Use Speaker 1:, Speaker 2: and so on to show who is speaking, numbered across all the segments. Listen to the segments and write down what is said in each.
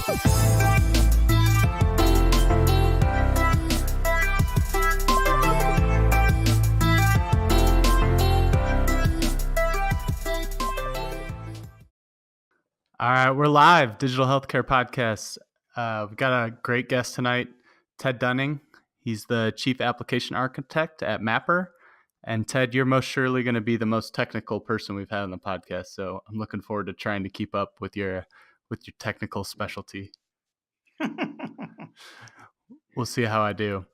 Speaker 1: All right, we're live, Digital Healthcare Podcast. We've got a great guest tonight, Ted Dunning. He's the Chief Application Architect at MapR. And Ted, you're most surely going to be the most technical person we've had on the podcast. So I'm looking forward to trying to keep up with your technical specialty. We'll see how I do.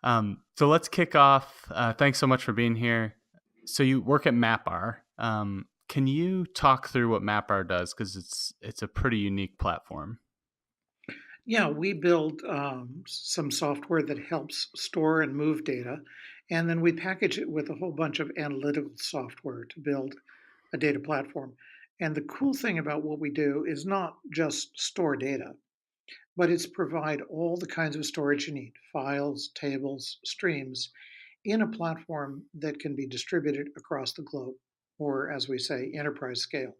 Speaker 1: So let's kick off. Thanks so much for being here. So you work at MapR. Can you talk through what MapR does? Because it's a pretty unique platform.
Speaker 2: Yeah, we build some software that helps store and move data, and then we package it with a whole bunch of analytical software to build a data platform. And the cool thing about what we do is not just store data, but it's provide all the kinds of storage you need, files, tables, streams, in a platform that can be distributed across the globe, or as we say, enterprise scale.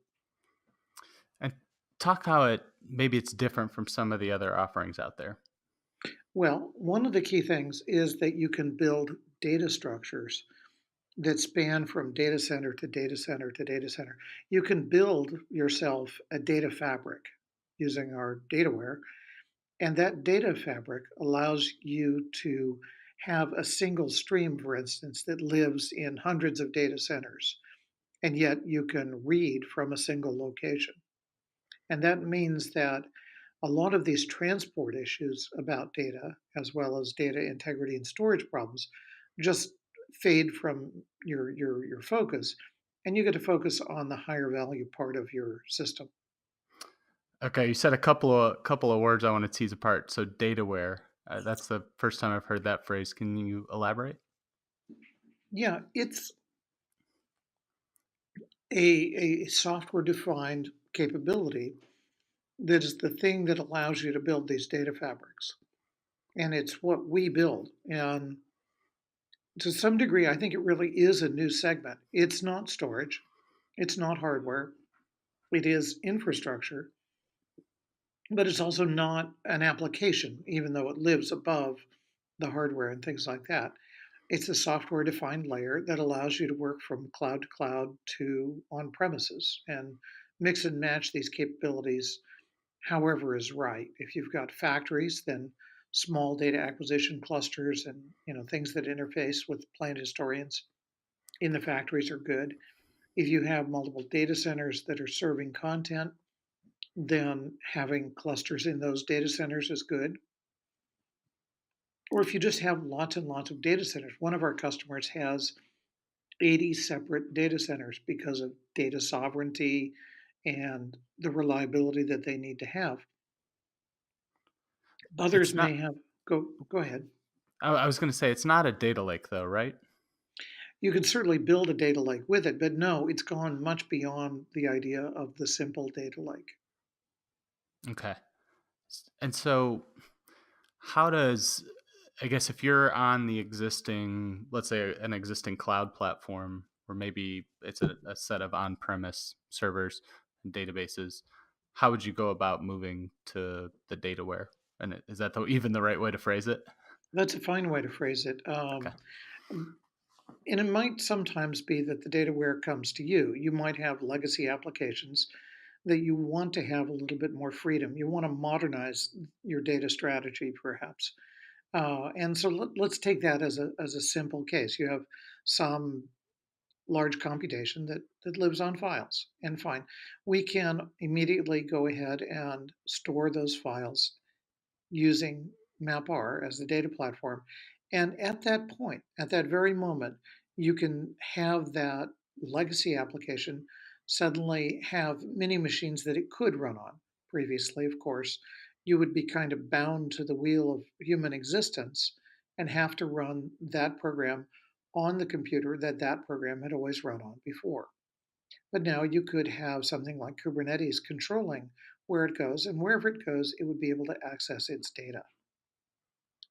Speaker 1: And talk how maybe it's different from some of the other offerings out there.
Speaker 2: Well, one of the key things is that you can build data structures that span from data center to data center to data center. You can build yourself a data fabric using our dataware, and that data fabric allows you to have a single stream, for instance, that lives in hundreds of data centers, and yet you can read from a single location. And that means that a lot of these transport issues about data, as well as data integrity and storage problems, just fade from your focus, and you get to focus on the higher value part of your system.
Speaker 1: Okay, you said a couple of words I want to tease apart. So dataware. That's the first time I've heard that phrase. Can you elaborate?
Speaker 2: Yeah, it's a software defined capability that is the thing that allows you to build these data fabrics. And it's what we build. And to some degree, I think it really is a new segment. It's not storage, it's not hardware, it is infrastructure, but it's also not an application, even though it lives above the hardware and things like that. It's a software defined layer that allows you to work from cloud to cloud to on premises and mix and match these capabilities however is right. If you've got factories, then small data acquisition clusters and things that interface with plant historians in the factories are good. If you have multiple data centers that are serving content, then having clusters in those data centers is good. Or if you just have lots and lots of data centers, one of our customers has 80 separate data centers because of data sovereignty and the reliability that they need to have. Others
Speaker 1: It's
Speaker 2: may
Speaker 1: not.
Speaker 2: have, go ahead.
Speaker 1: I was going to say it's not a data lake, though, right?
Speaker 2: You can certainly build a data lake with it, but no, it's gone much beyond the idea of the simple data lake.
Speaker 1: Okay. And so, how does I guess if you're on the existing, let's say an existing cloud platform, or maybe it's a set of on-premise servers and databases, how would you go about moving to the dataware? And is that even the right way to phrase it?
Speaker 2: That's a fine way to phrase it.
Speaker 1: Okay.
Speaker 2: And it might sometimes be that the dataware comes to you. You might have legacy applications that you want to have a little bit more freedom. You want to modernize your data strategy, perhaps. And so let's take that as a simple case. You have some large computation that lives on files, and fine. We can immediately go ahead and store those files using MapR as the data platform. And at that point, at that very moment, you can have that legacy application suddenly have many machines that it could run on. Previously, of course, you would be kind of bound to the wheel of human existence and have to run that program on the computer that that program had always run on before. But now you could have something like Kubernetes controlling where it goes, and wherever it goes, it would be able to access its data.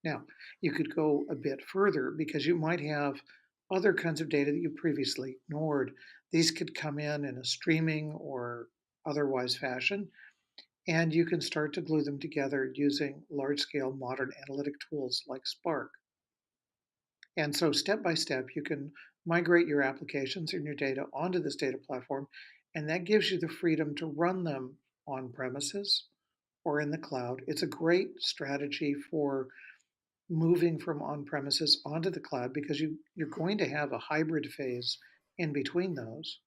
Speaker 2: Now, you could go a bit further because you might have other kinds of data that you previously ignored. These could come in a streaming or otherwise fashion, And you can start to glue them together using large-scale modern analytic tools like Spark. And so step by step, you can migrate your applications and your data onto this data platform, and that gives you the freedom to run them on premises or in the cloud. It's a great strategy for moving from on premises onto the cloud because you're going to have a hybrid phase in between those.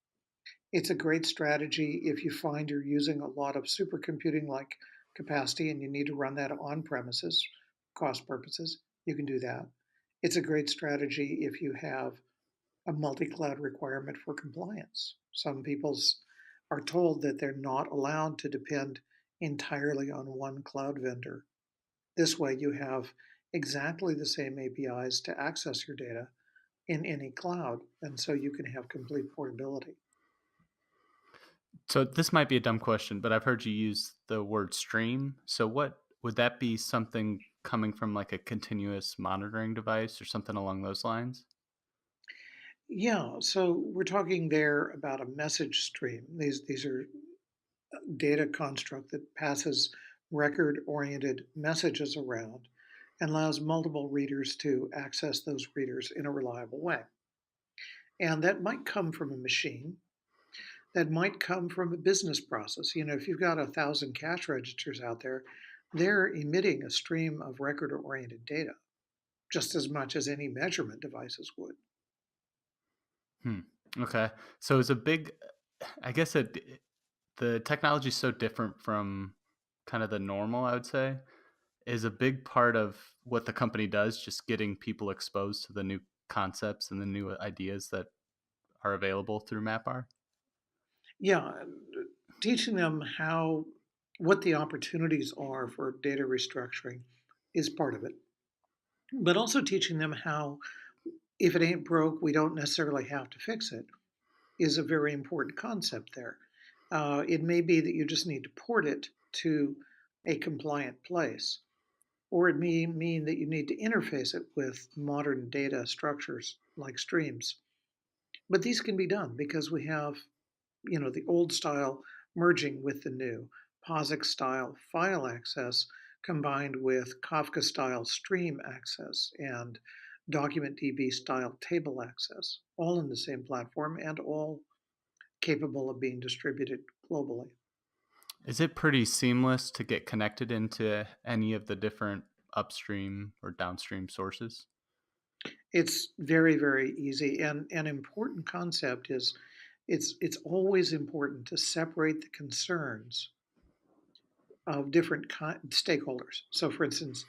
Speaker 2: It's a great strategy if you find you're using a lot of supercomputing like capacity and you need to run that on premises, cost purposes. You can do that. It's a great strategy if you have a multi-cloud requirement for compliance. Some people are told that they're not allowed to depend entirely on one cloud vendor. This way, you have exactly the same APIs to access your data in any cloud, and so you can have complete portability.
Speaker 1: So this might be a dumb question, but I've heard you use the word stream. So what would that be, something coming from like a continuous monitoring device or something along those lines?
Speaker 2: Yeah, so we're talking there about a message stream. These are data construct that passes record-oriented messages around and allows multiple readers to access those readers in a reliable way. And that might come from a machine, that might come from a business process. You know, if you've got 1,000 cash registers out there, they're emitting a stream of record-oriented data just as much as any measurement devices would.
Speaker 1: Hmm. Okay. So it's a big, I guess the technology is so different from kind of the normal, I would say, is a big part of what the company does, just getting people exposed to the new concepts and the new ideas that are available through MapR.
Speaker 2: Yeah, teaching them what the opportunities are for data restructuring is part of it, but also teaching them how, if it ain't broke, we don't necessarily have to fix it, is a very important concept there. It may be that you just need to port it to a compliant place, or it may mean that you need to interface it with modern data structures like streams. But these can be done because we have, the old style merging with the new, POSIX style file access combined with Kafka style stream access and DocumentDB style table access, all in the same platform and all capable of being distributed globally.
Speaker 1: Is it pretty seamless to get connected into any of the different upstream or downstream sources?
Speaker 2: It's very, very easy. And an important concept is it's always important to separate the concerns of different stakeholders. So, for instance,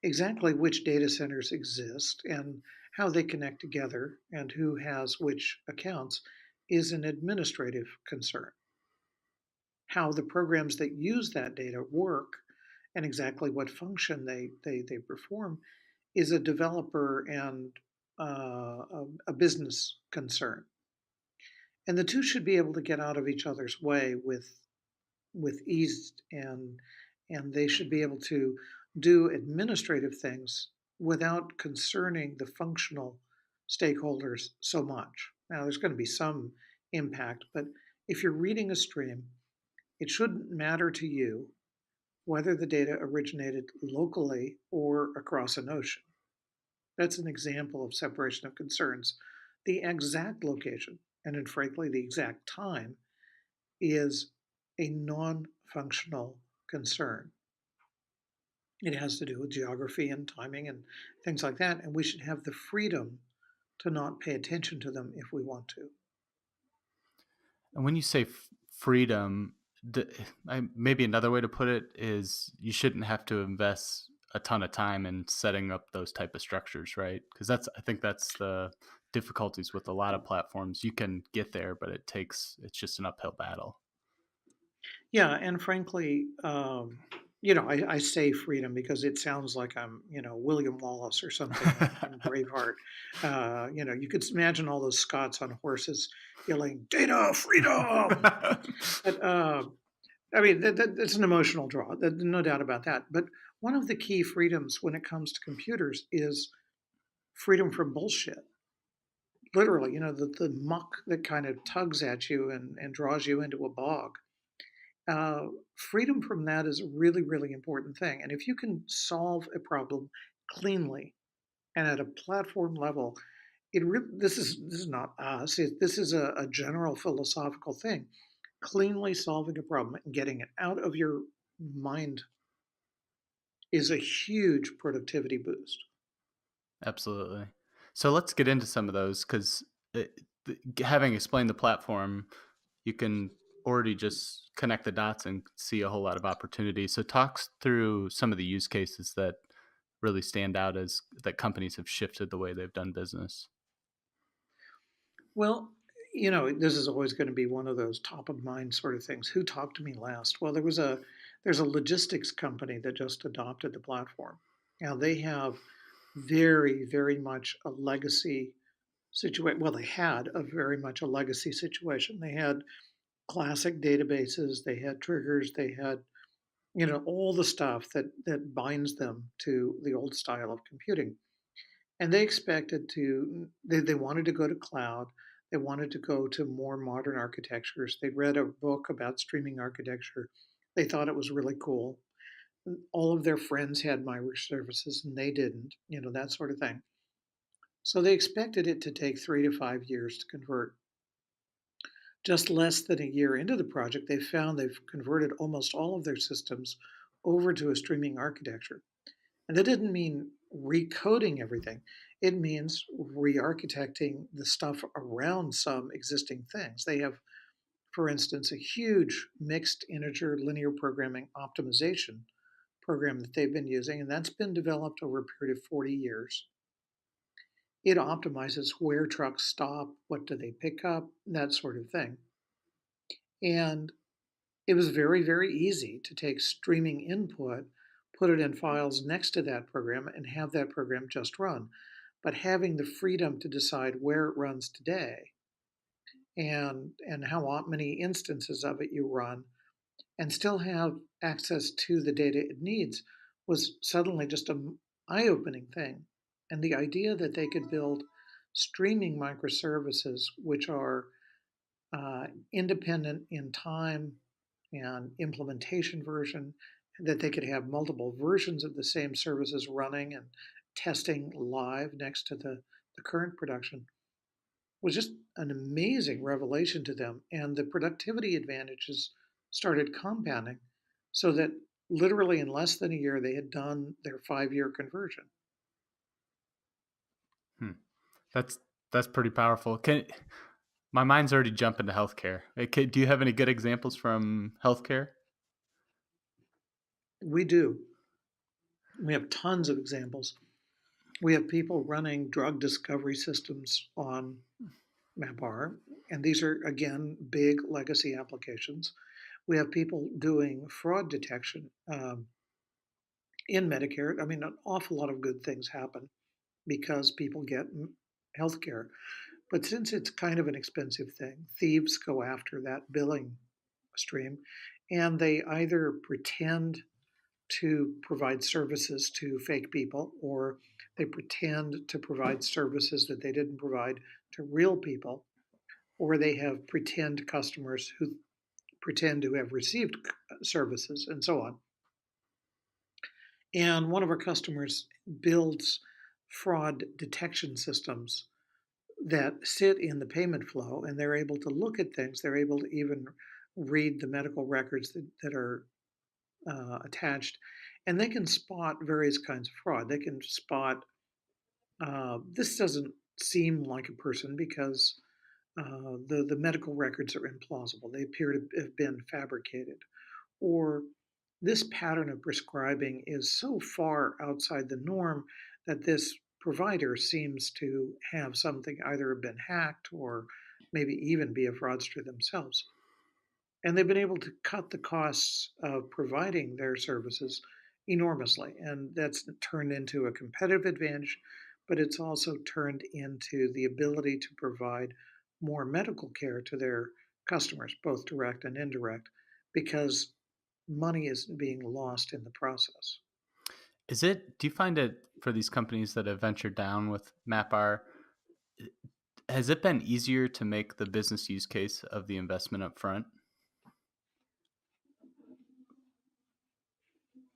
Speaker 2: exactly which data centers exist and how they connect together and who has which accounts is an administrative concern. How the programs that use that data work and exactly what function they perform is a developer and a business concern. And the two should be able to get out of each other's way with ease, and they should be able to do administrative things without concerning the functional stakeholders so much. Now, there's going to be some impact, but if you're reading a stream, it shouldn't matter to you whether the data originated locally or across an ocean. That's an example of separation of concerns. The exact location, and then frankly, the exact time, is a non functional concern. It has to do with geography and timing and things like that, and we should have the freedom to not pay attention to them if we want to.
Speaker 1: And when you say freedom, maybe another way to put it is you shouldn't have to invest a ton of time in setting up those type of structures, right? Because I think that's the difficulties with a lot of platforms. You can get there, but it's just an uphill battle.
Speaker 2: Yeah, and frankly, I say freedom because it sounds like I'm, William Wallace or something in Braveheart. You could imagine all those Scots on horses yelling "Data freedom!" But I mean, that's an emotional draw. No doubt about that. But one of the key freedoms when it comes to computers is freedom from bullshit. Literally, the muck that kind of tugs at you and draws you into a bog. uh, freedom from that is a really, really important thing. And if you can solve a problem cleanly and at a platform level, this is not us. This is a general philosophical thing. Cleanly solving a problem and getting it out of your mind is a huge productivity boost.
Speaker 1: Absolutely. So let's get into some of those because having explained the platform, you can already just connect the dots and see a whole lot of opportunity. So talks through some of the use cases that really stand out as that companies have shifted the way they've done business.
Speaker 2: Well, this is always going to be one of those top of mind sort of things. Who talked to me last? Well, there's a logistics company that just adopted the platform. Now they have very, very much a legacy situation. Well, they had a very much a legacy situation. They had classic databases, they had triggers, they had all the stuff that binds them to the old style of computing. And they expected they wanted to go to cloud. They wanted to go to more modern architectures. They read a book about streaming architecture. They thought it was really cool. All of their friends had microservices and they didn't, that sort of thing. So they expected it to take 3 to 5 years to convert. Just less than a year into the project, they found they've converted almost all of their systems over to a streaming architecture. And that didn't mean recoding everything. It means re-architecting the stuff around some existing things. They have, for instance, a huge mixed integer linear programming optimization program that they've been using, and that's been developed over a period of 40 years. It optimizes where trucks stop, what do they pick up, that sort of thing. And it was very, very easy to take streaming input, put it in files next to that program, and have that program just run. But having the freedom to decide where it runs today and how many instances of it you run and still have access to the data it needs was suddenly just an eye-opening thing. And the idea that they could build streaming microservices which are independent in time and implementation version, that they could have multiple versions of the same services running and testing live next to the current production was just an amazing revelation to them. And the productivity advantages started compounding so that literally in less than a year, they had done their 5 year conversion.
Speaker 1: Hmm. That's that's pretty powerful. Can My mind's already jumping to healthcare. Okay, do you have any good examples from healthcare?
Speaker 2: We do. We have tons of examples. We have people running drug discovery systems on MapR, and these are, again, big legacy applications. We have people doing fraud detection in Medicare. I mean, an awful lot of good things happen because people get health care. But since it's kind of an expensive thing, thieves go after that billing stream and they either pretend to provide services to fake people or they pretend to provide services that they didn't provide to real people, or they have pretend customers who pretend to have received services and so on. And one of our customers builds fraud detection systems that sit in the payment flow and they're able to look at things. They're able to even read the medical records that are attached, and they can spot various kinds of fraud. They can spot this doesn't seem like a person because the medical records are implausible. They appear to have been fabricated, or this pattern of prescribing is so far outside the norm that this provider seems to have something either have been hacked or maybe even be a fraudster themselves. And they've been able to cut the costs of providing their services enormously. And that's turned into a competitive advantage, but it's also turned into the ability to provide more medical care to their customers, both direct and indirect, because money is being lost in the process.
Speaker 1: Do you find it for these companies that have ventured down with MapR, has it been easier to make the business use case of the investment up front?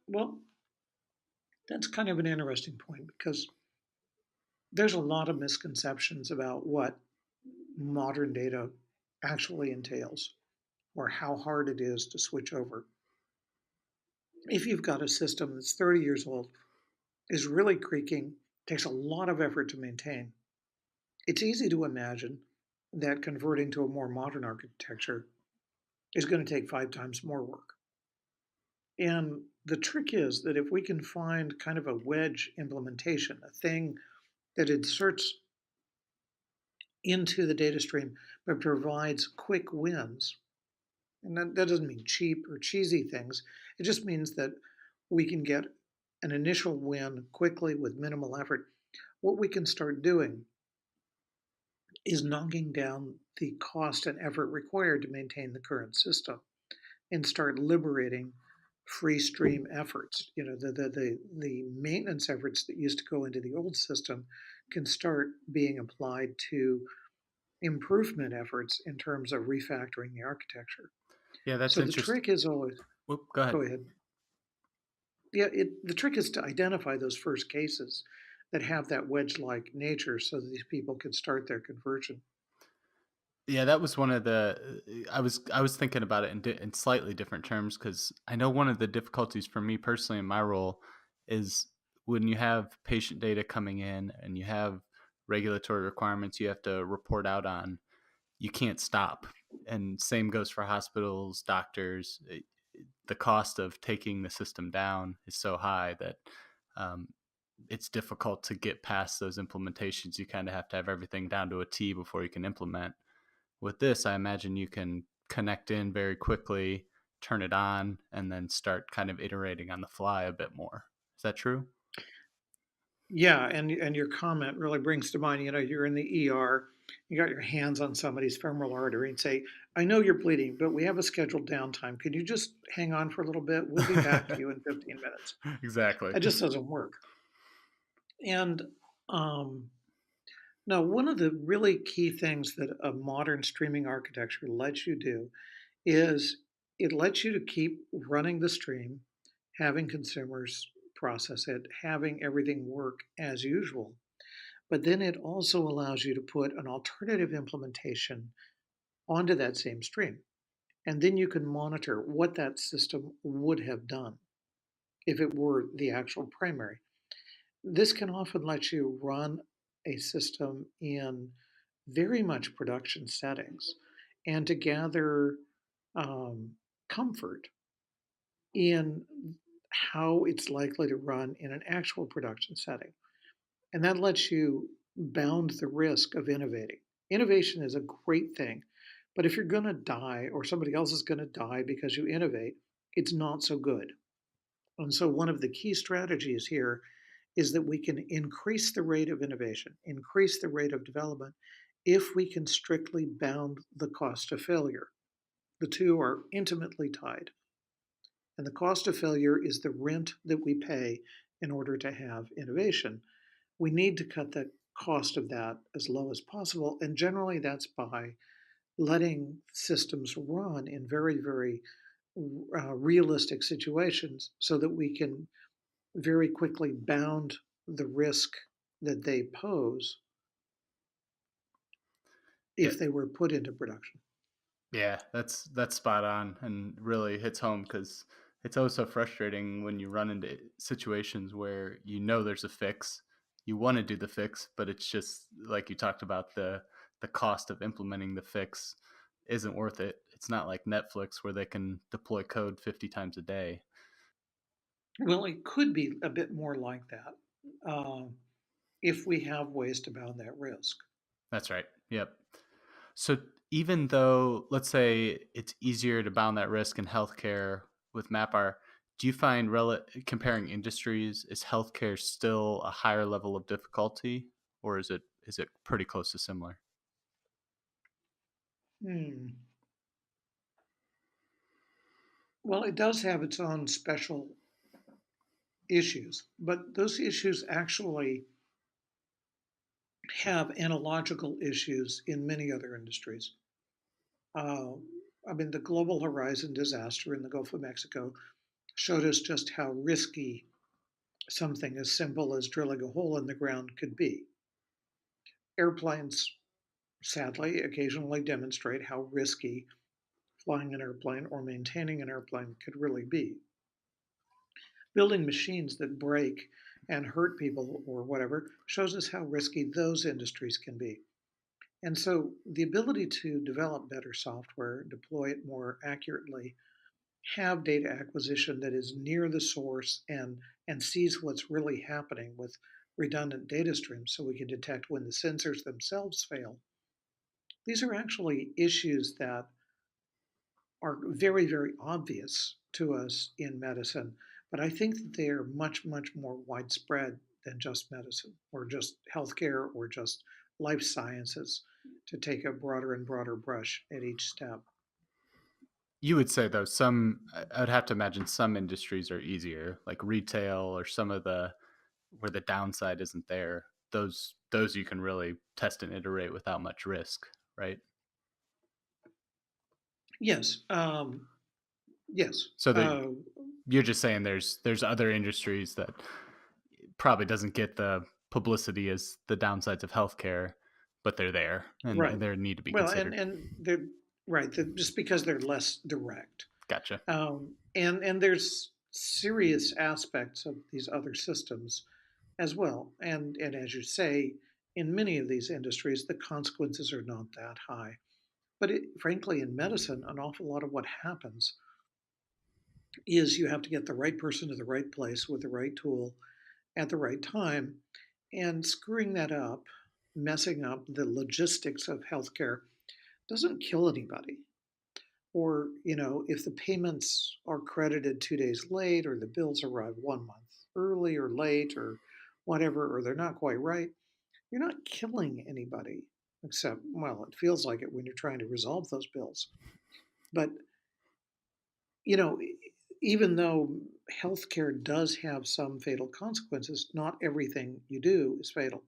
Speaker 2: Well, that's kind of an interesting point because there's a lot of misconceptions about what modern data actually entails or how hard it is to switch over. If you've got a system that's 30 years old, is really creaking, takes a lot of effort to maintain, it's easy to imagine that converting to a more modern architecture is going to take 5 times more work. And the trick is that if we can find kind of a wedge implementation, a thing that inserts into the data stream but provides quick wins, and that doesn't mean cheap or cheesy things, it just means that we can get an initial win quickly with minimal effort. What we can start doing is knocking down the cost and effort required to maintain the current system and start liberating free stream efforts. The maintenance efforts that used to go into the old system can start being applied to improvement efforts in terms of refactoring the architecture.
Speaker 1: Yeah, that's
Speaker 2: So the
Speaker 1: interesting.
Speaker 2: trick is always,
Speaker 1: Whoop, go ahead.
Speaker 2: go ahead. Yeah, the trick is to identify those first cases that have that wedge-like nature so that these people can start their conversion.
Speaker 1: Yeah, that was one of the. I was thinking about it in slightly different terms because I know one of the difficulties for me personally in my role is when you have patient data coming in and you have regulatory requirements you have to report out on. You can't stop, and same goes for hospitals, doctors. The cost of taking the system down is so high that um, it's difficult to get past those implementations. You kind of have to have everything down to a T before you can implement. With this, I imagine you can connect in very quickly, turn it on, and then start kind of iterating on the fly a bit more. Is that true?
Speaker 2: Yeah, and your comment really brings to mind, you're in the ER, you got your hands on somebody's femoral artery and say, I know you're bleeding, but we have a scheduled downtime. Could you just hang on for a little bit? We'll be back to you in 15 minutes.
Speaker 1: Exactly.
Speaker 2: That just doesn't work. And now, one of the really key things that a modern streaming architecture lets you do is it lets you to keep running the stream, having consumers process it, having everything work as usual. But then it also allows you to put an alternative implementation onto that same stream. And then you can monitor what that system would have done if it were the actual primary. This can often let you run a system in very much production settings and to gather comfort in how it's likely to run in an actual production setting. And that lets you bound the risk of innovating. Innovation is a great thing, but if you're going to die or somebody else is going to die because you innovate, it's not so good. And so, one of the key strategies here is that we can increase the rate of innovation, increase the rate of development, if we can strictly bound the cost of failure. The two are intimately tied. And the cost of failure is the rent that we pay in order to have innovation. We need to cut the cost of that as low as possible. And generally, that's by letting systems run in very, very realistic situations so that we can very quickly bound the risk that they pose
Speaker 1: Yeah,
Speaker 2: if they were put into production.
Speaker 1: yeah, that's spot on and really hits home because it's always so frustrating when you run into situations where you know there's a fix, you want to do the fix, but it's just like you talked about the cost of implementing the fix isn't worth it. It's not like Netflix where they can deploy code 50 times a day.
Speaker 2: Well, it could be a bit more like that if we have ways to bound that risk.
Speaker 1: That's right. Yep. So even though, let's say, it's easier to bound that risk in healthcare with MapR, do you find comparing industries, is healthcare still a higher level of difficulty, or is it pretty close to similar?
Speaker 2: Hmm. Well, it does have its own special issues, but those issues actually have analogical issues in many other industries. Uh, I mean, the Global Horizon disaster in the Gulf of Mexico showed us just how risky something as simple as drilling a hole in the ground could be. Airplanes, sadly, occasionally demonstrate how risky flying an airplane or maintaining an airplane could really be. Building machines that break and hurt people or whatever shows us how risky those industries can be. And so the ability to develop better software, deploy it more accurately, have data acquisition that is near the source and sees what's really happening with redundant data streams so we can detect when the sensors themselves fail. These are actually issues that are very, very obvious to us in medicine, but I think that they are much, much more widespread than just medicine or just healthcare or just life sciences to take a broader and broader brush at each step.
Speaker 1: You would say though I'd have to imagine some industries are easier, like retail or some of the where the downside isn't there. Those you can really test and iterate without much risk, right?
Speaker 2: Yes, yes.
Speaker 1: So that you're just saying there's other industries that probably doesn't get the publicity as the downsides of healthcare, but they're there
Speaker 2: Right.
Speaker 1: and they need to be
Speaker 2: Well,
Speaker 1: considered.
Speaker 2: and they're right, just because they're less direct.
Speaker 1: Gotcha.
Speaker 2: And there's serious aspects of these other systems as well. And as you say, in many of these industries, the consequences are not that high. But frankly, in medicine, an awful lot of what happens is you have to get the right person to the right place with the right tool at the right time. And screwing that up, messing up the logistics of healthcare, doesn't kill anybody. Or, if the payments are credited 2 days late, or the bills arrive 1 month early or late, or whatever, or they're not quite right, you're not killing anybody. Except, well, it feels like it when you're trying to resolve those bills. But, you know, even though healthcare does have some fatal consequences, not everything you do is fatal.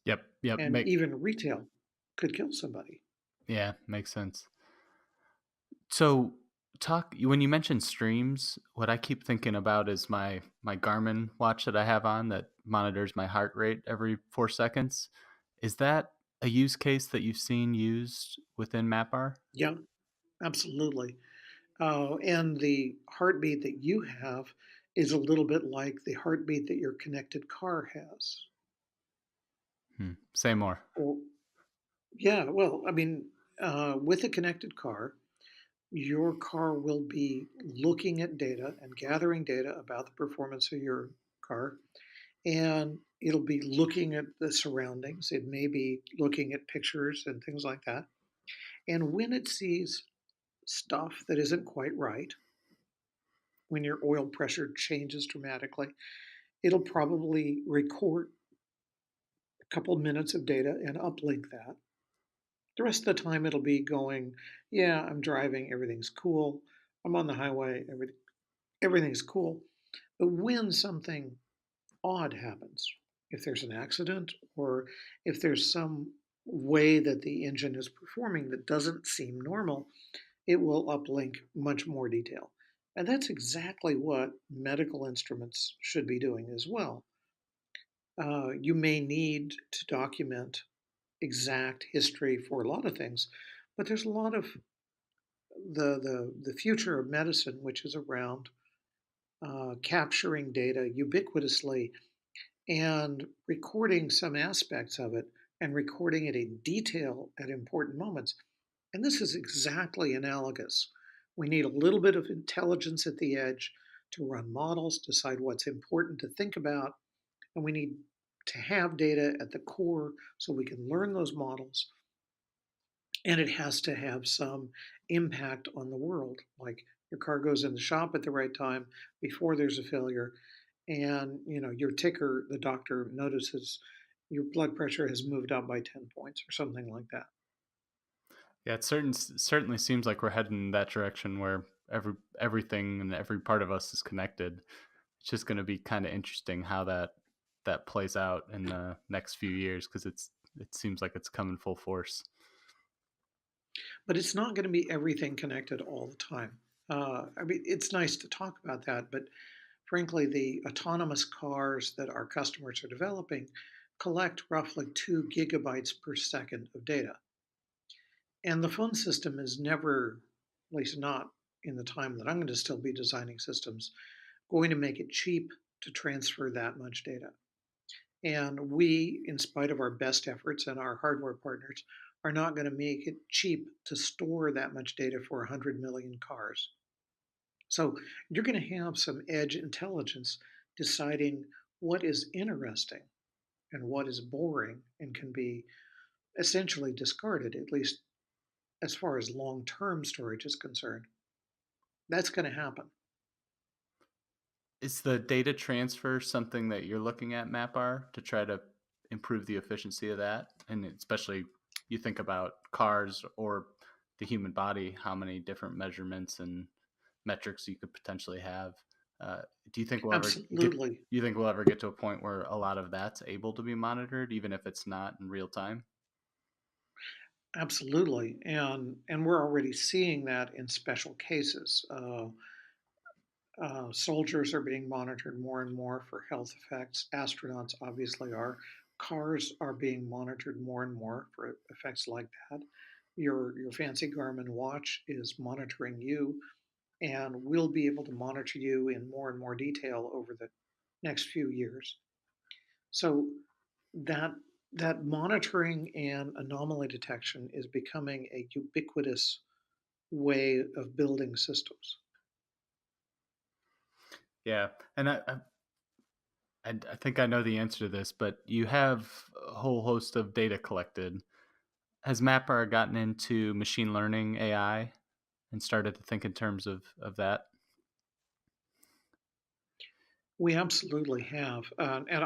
Speaker 1: Yep.
Speaker 2: And even retail could kill somebody.
Speaker 1: Yeah, makes sense. So, talk when you mention streams, what I keep thinking about is my Garmin watch that I have on that monitors my heart rate every 4 seconds. Is that a use case that you've seen used within MapR?
Speaker 2: Yeah, absolutely. And the heartbeat that you have is a little bit like the heartbeat that your connected car has.
Speaker 1: Say more.
Speaker 2: Or, yeah, well, I mean, with a connected car, your car will be looking at data and gathering data about the performance of your car, and it'll be looking at the surroundings. It may be looking at pictures and things like that. And when it sees stuff that isn't quite right, when your oil pressure changes dramatically, it'll probably record a couple minutes of data and uplink that. The rest of the time, it'll be going, yeah, I'm driving, everything's cool. I'm on the highway, everything's cool. But when something odd happens, if there's an accident or if there's some way that the engine is performing that doesn't seem normal, it will uplink much more detail. And that's exactly what medical instruments should be doing as well. You may need to document exact history for a lot of things, but there's a lot of the future of medicine, which is around capturing data ubiquitously and recording some aspects of it and recording it in detail at important moments. And this is exactly analogous. We need a little bit of intelligence at the edge to run models, decide what's important to think about, and we need to have data at the core so we can learn those models. And it has to have some impact on the world, like your car goes in the shop at the right time before there's a failure, and your ticker, the doctor notices your blood pressure has moved up by 10 points or something like that.
Speaker 1: Yeah, certainly seems like we're heading in that direction where everything and every part of us is connected. It's just going to be kind of interesting how that plays out in the next few years because it seems like it's coming full force.
Speaker 2: But it's not going to be everything connected all the time. I mean, it's nice to talk about that, but frankly, the autonomous cars that our customers are developing collect roughly 2 gigabytes per second of data. And the phone system is never, at least not in the time that I'm going to still be designing systems, going to make it cheap to transfer that much data. And we, in spite of our best efforts and our hardware partners, are not going to make it cheap to store that much data for 100 million cars. So you're going to have some edge intelligence deciding what is interesting and what is boring and can be essentially discarded, at least as far as long term storage is concerned. That's going to happen.
Speaker 1: Is the data transfer something that you're looking at, MapR, to try to improve the efficiency of that? And especially, you think about cars or the human body, how many different measurements and metrics you could potentially have. Uh, do you think we'll ever get?
Speaker 2: Absolutely.
Speaker 1: You think we'll ever get to a point where a lot of that's able to be monitored, even if it's not in real time?
Speaker 2: Absolutely. And we're already seeing that in special cases. Soldiers are being monitored more and more for health effects. Astronauts obviously are. Cars are being monitored more and more for effects like that. Your fancy Garmin watch is monitoring you, and we'll be able to monitor you in more and more detail over the next few years. So that that monitoring and anomaly detection is becoming a ubiquitous way of building systems.
Speaker 1: Yeah, and I think I know the answer to this, but you have a whole host of data collected. Has MapR gotten into machine learning AI and started to think in terms of that?
Speaker 2: We absolutely have, and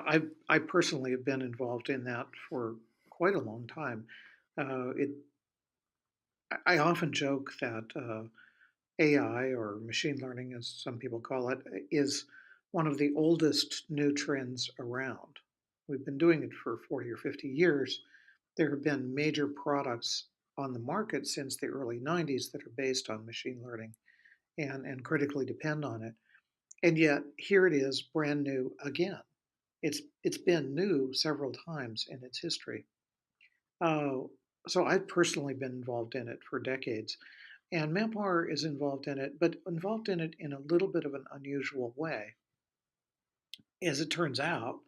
Speaker 2: I personally have been involved in that for quite a long time. It I often joke that AI, or machine learning, as some people call it, is one of the oldest new trends around. We've been doing it for 40 or 50 years. There have been major products on the market since the early 90s that are based on machine learning and critically depend on it. And yet here it is, brand new again. It's been new several times in its history. Uh, so I've personally been involved in it for decades, and MapR is involved in it, but involved in it in a little bit of an unusual way. As it turns out,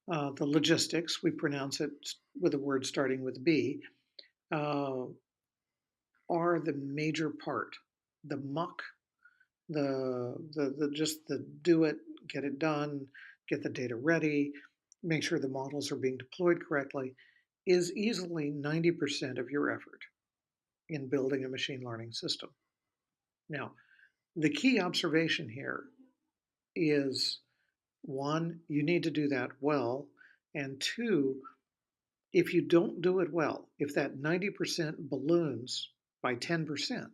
Speaker 2: the logistics, we pronounce it with a word starting with B, uh, are the major part. The muck, the just the do it, get it done, get the data ready, make sure the models are being deployed correctly, is easily 90% of your effort in building a machine learning system. Now, the key observation here is one, you need to do that well, and two, if you don't do it well, if that 90% balloons by 10%,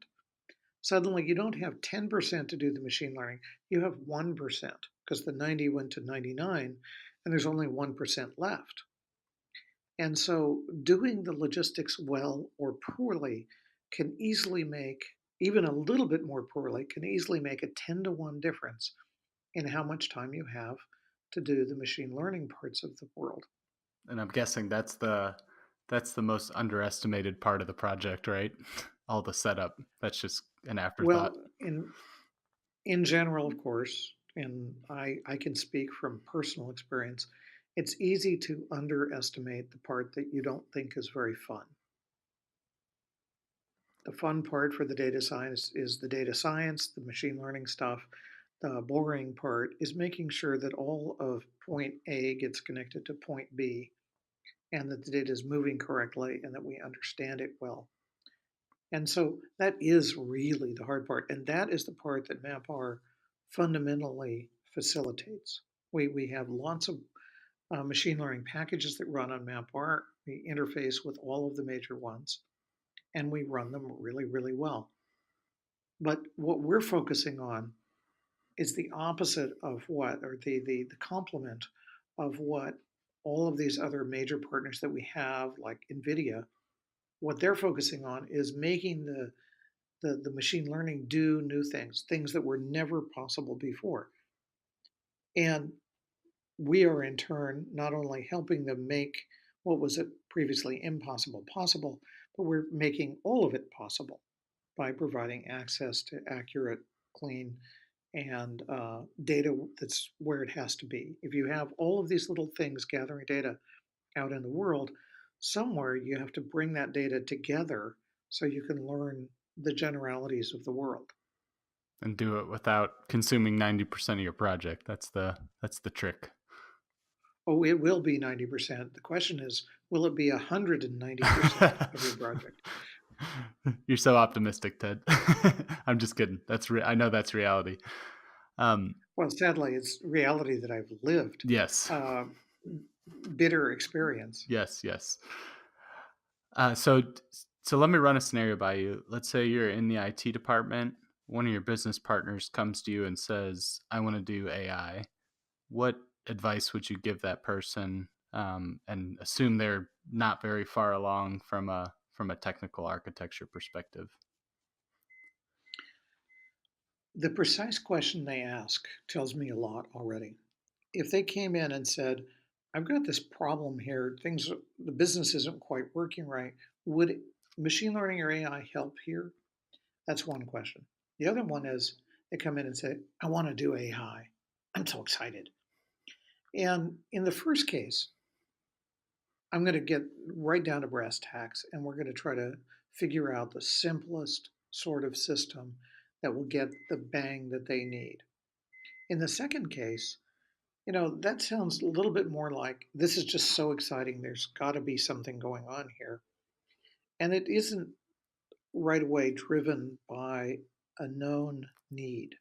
Speaker 2: suddenly you don't have 10% to do the machine learning, you have 1% because the 90 went to 99 and there's only 1% left. And so doing the logistics well or poorly can easily make, even a little bit more poorly, can easily make a 10 to 1 difference in how much time you have to do the machine learning parts of the world.
Speaker 1: And I'm guessing that's the most underestimated part of the project, right? All the setup. That's just an afterthought.
Speaker 2: Well, in general, of course, and I can speak from personal experience, it's easy to underestimate the part that you don't think is very fun. The fun part for the data science is the data science, the machine learning stuff. The boring part is making sure that all of point A gets connected to point B and that the data is moving correctly and that we understand it well. And so that is really the hard part. And that is the part that MapR fundamentally facilitates. We have lots of machine learning packages that run on MapR. We interface with all of the major ones and we run them really, really well. But what we're focusing on is the opposite of what, or the complement of what all of these other major partners that we have, like NVIDIA, what they're focusing on is making the machine learning do new things, things that were never possible before. And we are in turn not only helping them make what was previously impossible possible, but we're making all of it possible by providing access to accurate, clean, and data that's where it has to be. If you have all of these little things gathering data out in the world, somewhere you have to bring that data together so you can learn the generalities of the world.
Speaker 1: And do it without consuming 90% of your project. That's the trick.
Speaker 2: Oh, it will be 90%. The question is, will it be 190% of your project?
Speaker 1: You're so optimistic, Ted. I'm just kidding. I know that's reality. Um,
Speaker 2: Well, sadly, it's reality that I've lived.
Speaker 1: yes,
Speaker 2: Uh, Bitter experience.
Speaker 1: yes, yes. So let me run a scenario by you. Let's say you're in the IT department. One of your business partners comes to you and says, "I want to do AI." What advice would you give that person? And assume they're not very far along from a technical architecture perspective.
Speaker 2: The precise question they ask tells me a lot already. If they came in and said, I've got this problem here, the business isn't quite working right, would machine learning or AI help here? That's one question. The other one is they come in and say, I want to do AI. I'm so excited. And in the first case, I'm going to get right down to brass tacks and we're going to try to figure out the simplest sort of system that will get the bang that they need. In the second case, that sounds a little bit more like this is just so exciting. There's got to be something going on here. And it isn't right away driven by a known need.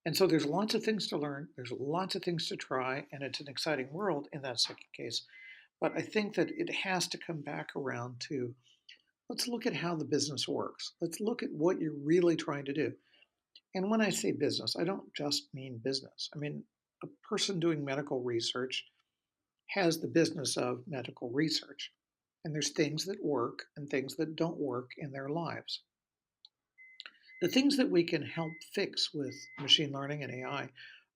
Speaker 2: And so there's lots of things to learn, there's lots of things to try, and it's an exciting world in that second case. But I think that it has to come back around to let's look at how the business works. Let's look at what you're really trying to do. And when I say business, I don't just mean business. I mean, a person doing medical research has the business of medical research. And there's things that work and things that don't work in their lives. The things that we can help fix with machine learning and AI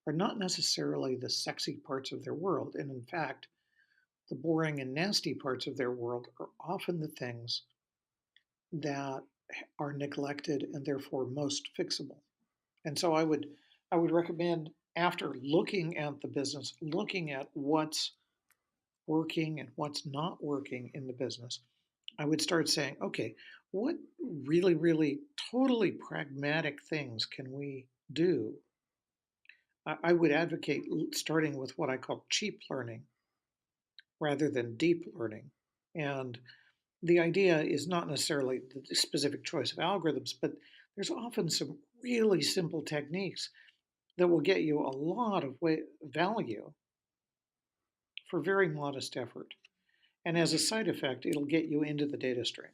Speaker 2: are not necessarily the sexy parts of their world. And in fact, the boring and nasty parts of their world are often the things that are neglected and therefore most fixable. And so I would recommend after looking at the business, looking at what's working and what's not working in the business, I would start saying, okay, what really, really totally pragmatic things can we do? I would advocate starting with what I call cheap learning rather than deep learning. And the idea is not necessarily the specific choice of algorithms, but there's often some really simple techniques that will get you a lot of value for very modest effort. And as a side effect, it'll get you into the data stream.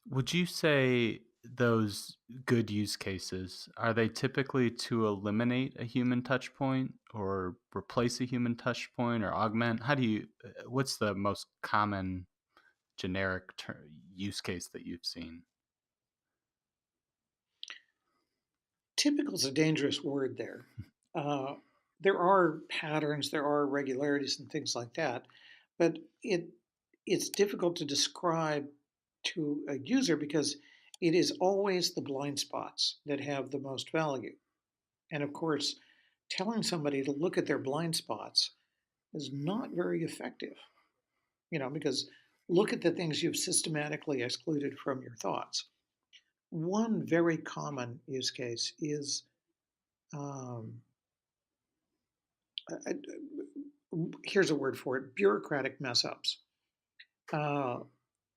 Speaker 1: Would you say those good use cases are they typically to eliminate a human touch point or replace a human touch point or augment? How do you what's the most common generic use case that you've seen?
Speaker 2: Typical is a dangerous word there. Uh, there are patterns, there are regularities and things like that, but it's difficult to describe to a user because it is always the blind spots that have the most value. And of course, telling somebody to look at their blind spots is not very effective, because look at the things you've systematically excluded from your thoughts. One very common use case is um, I, here's a word for it, bureaucratic mess ups. Uh,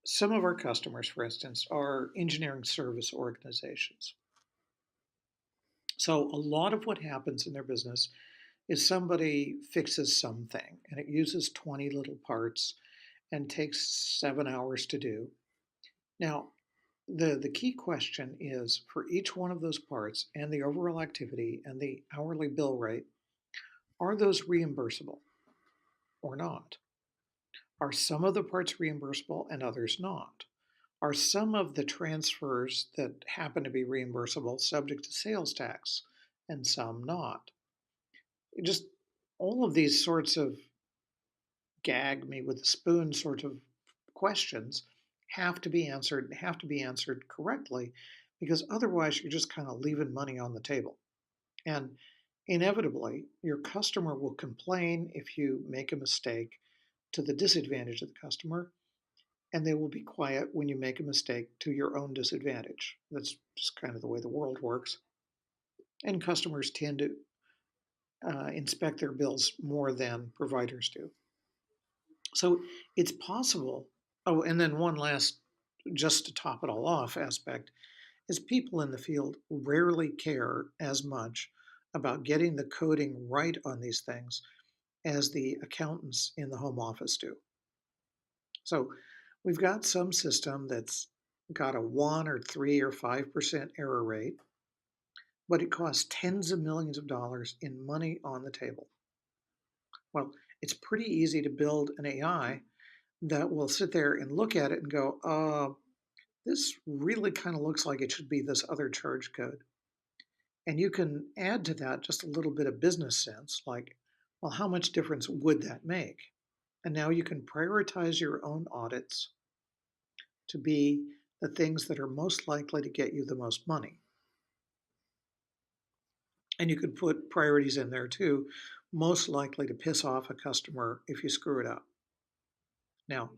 Speaker 2: some of our customers, for instance, are engineering service organizations. So a lot of what happens in their business is somebody fixes something and it uses 20 little parts and takes 7 hours to do. Now, the key question is for each one of those parts and the overall activity and the hourly bill rate, are those reimbursable or not? Are some of the parts reimbursable and others not? Are some of the transfers that happen to be reimbursable subject to sales tax and some not? Just all of these sorts of gag me with a spoon sort of questions have to be answered correctly, because otherwise you're just kind of leaving money on the table. And inevitably, your customer will complain if you make a mistake to the disadvantage of the customer, and they will be quiet when you make a mistake to your own disadvantage. That's just kind of the way the world works. And customers tend to inspect their bills more than providers do. So it's possible. Oh, and then one last, just to top it all off, aspect is people in the field rarely care as much about getting the coding right on these things as the accountants in the home office do. So we've got some system that's got a 1 or 3 or 5% error rate, but it costs tens of millions of dollars in money on the table. Well, it's pretty easy to build an AI that will sit there and look at it and go, this really kind of looks like it should be this other charge code. And you can add to that just a little bit of business sense, like, well, how much difference would that make? And now you can prioritize your own audits to be the things that are most likely to get you the most money. And you could put priorities in there too, most likely to piss off a customer if you screw it up. Now,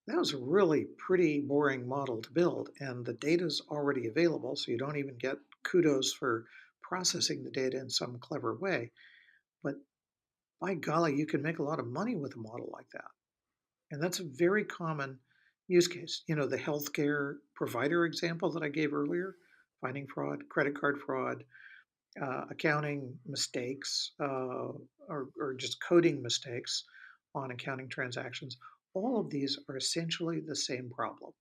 Speaker 2: that was a really pretty boring model to build, and the data's already available, so you don't even get kudos for processing the data in some clever way. But by golly, you can make a lot of money with a model like that. And that's a very common use case. You know, the healthcare provider example that I gave earlier, finding fraud, credit card fraud, accounting mistakes, or just coding mistakes on accounting transactions. All of these are essentially the same problem.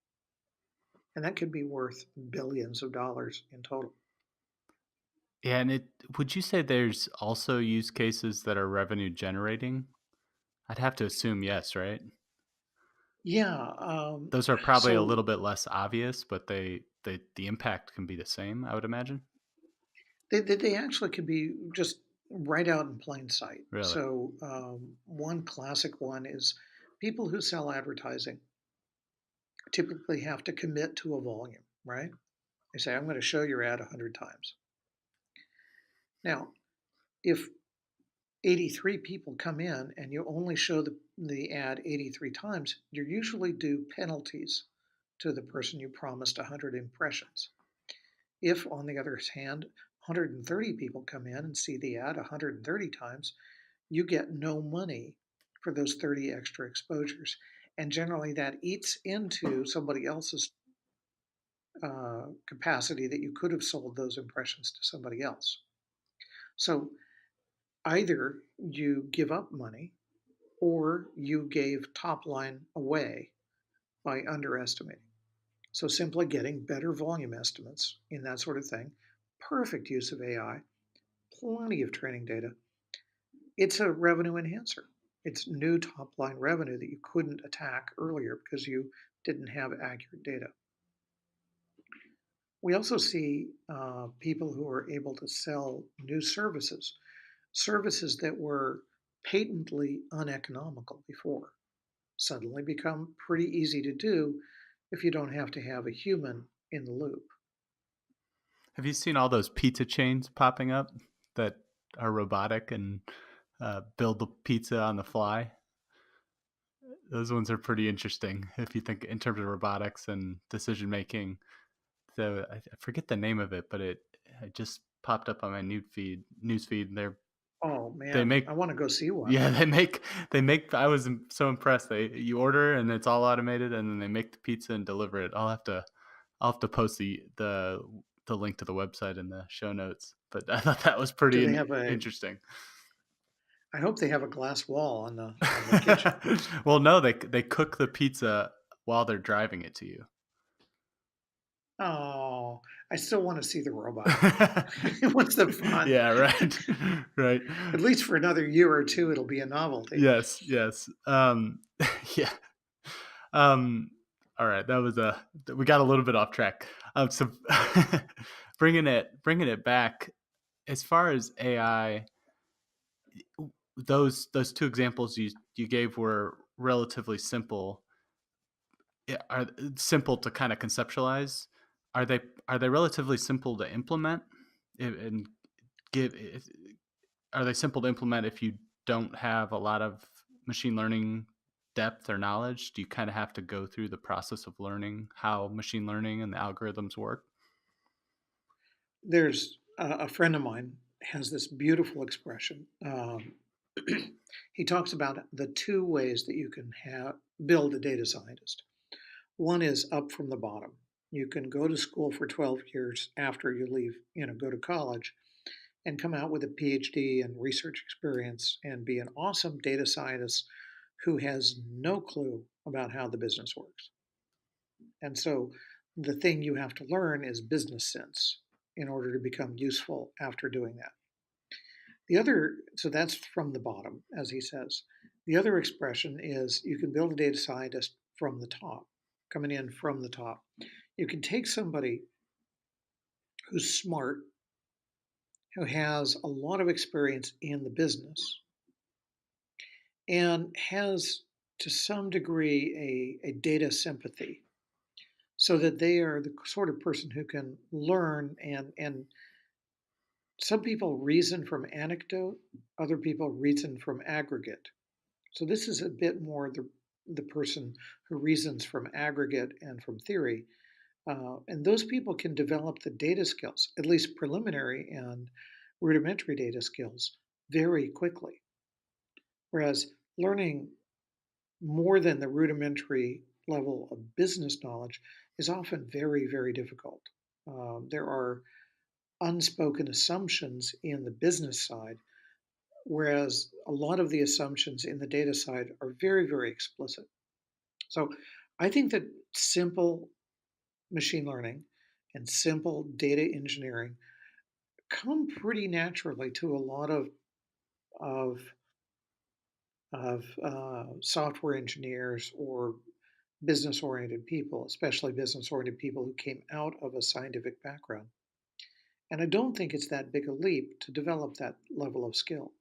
Speaker 2: And that could be worth billions of dollars in total.
Speaker 1: Yeah, and would you say there's also use cases that are revenue generating? I'd have to assume yes, right?
Speaker 2: Yeah.
Speaker 1: Those are probably a
Speaker 2: So
Speaker 1: little bit less obvious, but the impact can be the same, I would imagine.
Speaker 2: they actually could be just right out in plain sight.
Speaker 1: Really?
Speaker 2: So, one classic one is people who sell advertising typically have to commit to a volume, right? They say, I'm going to show your ad 100 times. Now, if 83 people come in and you only show the ad 83 times, you're usually due penalties to the person you promised 100 impressions. If, on the other hand, 130 people come in and see the ad 130 times, you get no money for those 30 extra exposures. And generally, that eats into somebody else's capacity that you could have sold those impressions to somebody else. So either you give up money or you gave top line away by underestimating. So simply getting better volume estimates in that sort of thing, perfect use of AI, plenty of training data. It's a revenue enhancer. It's new top line revenue that you couldn't attack earlier because you didn't have accurate data. We also see people who are able to sell new services, services that were patently uneconomical before, suddenly become pretty easy to do if you don't have to have a human in the loop.
Speaker 1: Have you seen all those pizza chains popping up that are robotic and build the pizza on the fly? Those ones are pretty interesting if you think in terms of robotics and decision making. So I forget the name of it, but it just popped up on my news feed.
Speaker 2: Oh
Speaker 1: They
Speaker 2: man, I
Speaker 1: make
Speaker 2: want to go see one.
Speaker 1: yeah, they make. I was so impressed. You order and it's all automated, and then they make the pizza and deliver it. I'll have to post the link to the website in the show notes. But I thought that was
Speaker 2: Do
Speaker 1: pretty
Speaker 2: they have a?
Speaker 1: interesting.
Speaker 2: I hope they have a glass wall on the kitchen.
Speaker 1: Well, no, they cook the pizza while they're driving it to you.
Speaker 2: Oh, I still want to see the robot. What's the fun?
Speaker 1: Yeah, right, right.
Speaker 2: At least for another year or two, it'll be a novelty.
Speaker 1: Yes, yes. Yeah. Um, All right, that was a we got a little bit off track. So bringing it back as far as AI, those two examples you gave were relatively simple. Are simple to kind of conceptualize. Are they relatively simple to implement? And give are they simple to implement if you don't have a lot of machine learning depth or knowledge? Do you kind of have to go through the process of learning how machine learning and the algorithms work?
Speaker 2: There's a friend of mine has this beautiful expression. He talks about the two ways that you can build a data scientist. One is up from the bottom. You can go to school for 12 years after you leave, go to college and come out with a PhD and research experience and be an awesome data scientist who has no clue about how the business works. And so the thing you have to learn is business sense in order to become useful after doing that. So that's from the bottom, as he says. The other expression is you can build a data scientist from the top, coming in from the top. You can take somebody who's smart, who has a lot of experience in the business, and has to some degree a data sympathy so that they are the sort of person who can learn and some people reason from anecdote, other people reason from aggregate. So this is a bit more the person who reasons from aggregate and from theory. And those people can develop the data skills, at least preliminary and rudimentary data skills, very quickly. Whereas learning more than the rudimentary level of business knowledge is often very, very difficult. There are unspoken assumptions in the business side, whereas a lot of the assumptions in the data side are very, very explicit. So I think that simple machine learning and simple data engineering come pretty naturally to a lot of software engineers or business oriented people, especially business oriented people who came out of a scientific background. And I don't think it's that big a leap to develop that level of skill.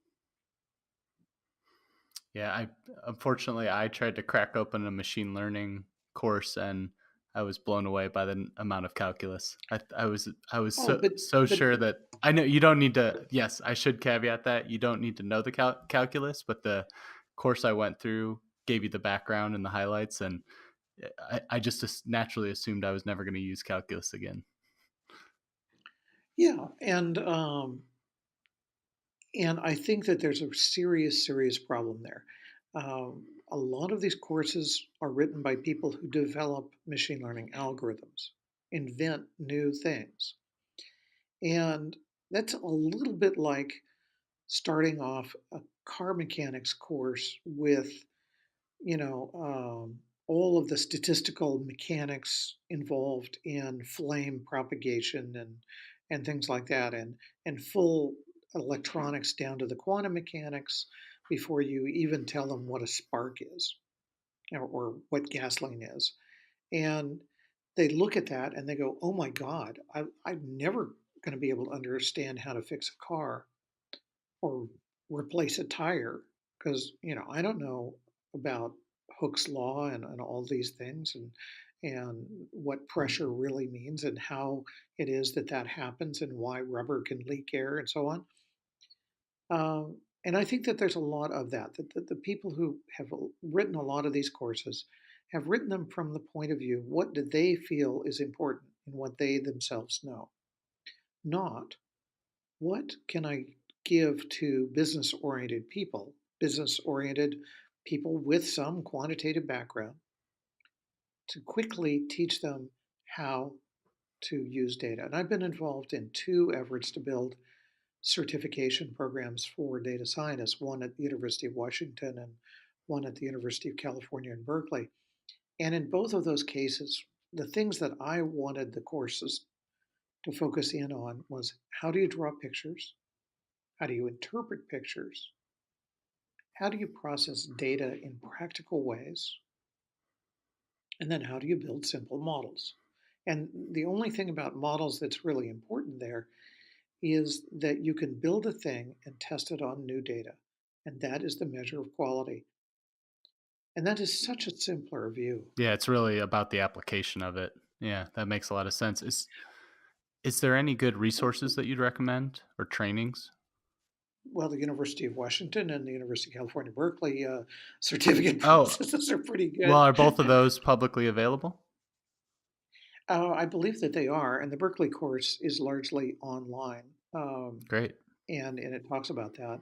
Speaker 1: Yeah, I unfortunately I tried to crack open a machine learning course and I was blown away by the amount of calculus. I was
Speaker 2: Oh,
Speaker 1: so
Speaker 2: but
Speaker 1: sure that I know you don't need to. Yes, I should caveat that you don't need to know the calculus, but the course I went through gave you the background and the highlights, and I just naturally assumed I was never going to use calculus again.
Speaker 2: yeah, and I think that there's a serious, serious problem there. A lot of these courses are written by people who develop machine learning algorithms, invent new things. And that's a little bit like starting off a car mechanics course with, you know, all of the statistical mechanics involved in flame propagation and things like that, and full electronics down to the quantum mechanics before you even tell them what a spark is or what gasoline is. And they look at that and they go, "Oh my God, I'm never going to be able to understand how to fix a car or replace a tire because I don't know about Hooke's law and all these things and what pressure really means and how it is that that happens and why rubber can leak air and so on." And I think that there's a lot of that the people who have written a lot of these courses have written them from the point of view, what do they feel is important in what they themselves know, not what can I give to business oriented people with some quantitative background to quickly teach them how to use data. And I've been involved in two efforts to build certification programs for data scientists, one at the University of Washington and one at the University of California in Berkeley. And in both of those cases, the things that I wanted the courses to focus in on was how do you draw pictures? How do you interpret pictures? How do you process data in practical ways? And then how do you build simple models? And the only thing about models that's really important there is that you can build a thing and test it on new data. And that is the measure of quality. And that is such a simpler view.
Speaker 1: Yeah, it's really about the application of it. Yeah, that makes a lot of sense. Is there any good resources that you'd recommend or trainings?
Speaker 2: Well, the University of Washington and the University of California, Berkeley certificate
Speaker 1: Oh,
Speaker 2: processes are pretty
Speaker 1: well,
Speaker 2: good.
Speaker 1: are both of those publicly available?
Speaker 2: I believe that they are, and the Berkeley course is largely online,
Speaker 1: Great.
Speaker 2: and it talks about that.